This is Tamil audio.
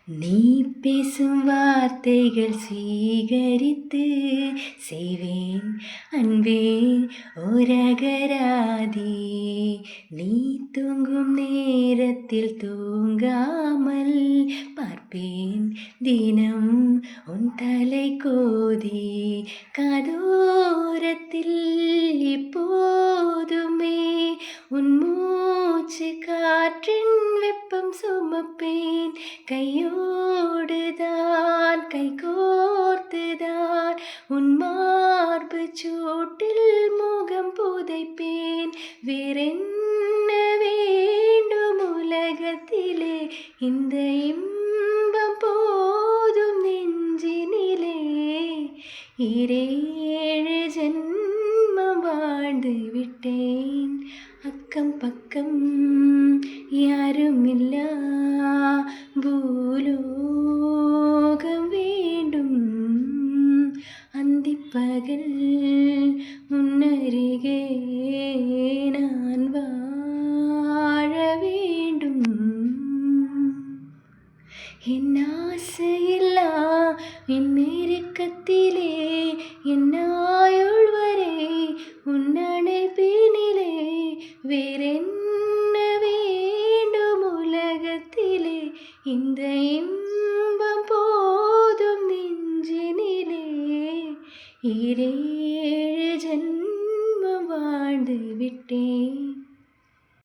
நீ பேசும் வார்த்தைகள் சீகரித்து செய்வேன் அன்பே ஓரகராதி. நீ தூங்கும் நேரத்தில் தூங்காமல் பார்ப்பேன் தினம் உன் தலை கோதி. காதோரத்தில் இப்போதுமே உன் மூச்சு காற்றின் வெப்பம் சுமப்பேன். கையோடுதான் கை கோர்த்துதான் உன் மார்பு சூட்டில் முகம் புதைப்பேன். வேறென்ன வேண்டும் உலகத்திலே, இந்த இன்பம் போதும் நெஞ்சினிலே. 7 ஜென்மம் வாழ்ந்து விட்டேன், அக்கம் பக்கம் யாருமில்லா பூலோகம் வேண்டும். அந்திப்பகல் முன்னருகே நான் வாழ வேண்டும். என் ஆசையெல்லாம் என் நெருக்கத்திலே, என் ஆயுள் வரை உன் அணைப்பினிலே. வேறென்ன வேண்டும் உலகத்திலே, இந்த இன்பம் போதும் நெஞ்சினிலே. 7 ஜென்மம் வாழ்ந்து விட்டேன்.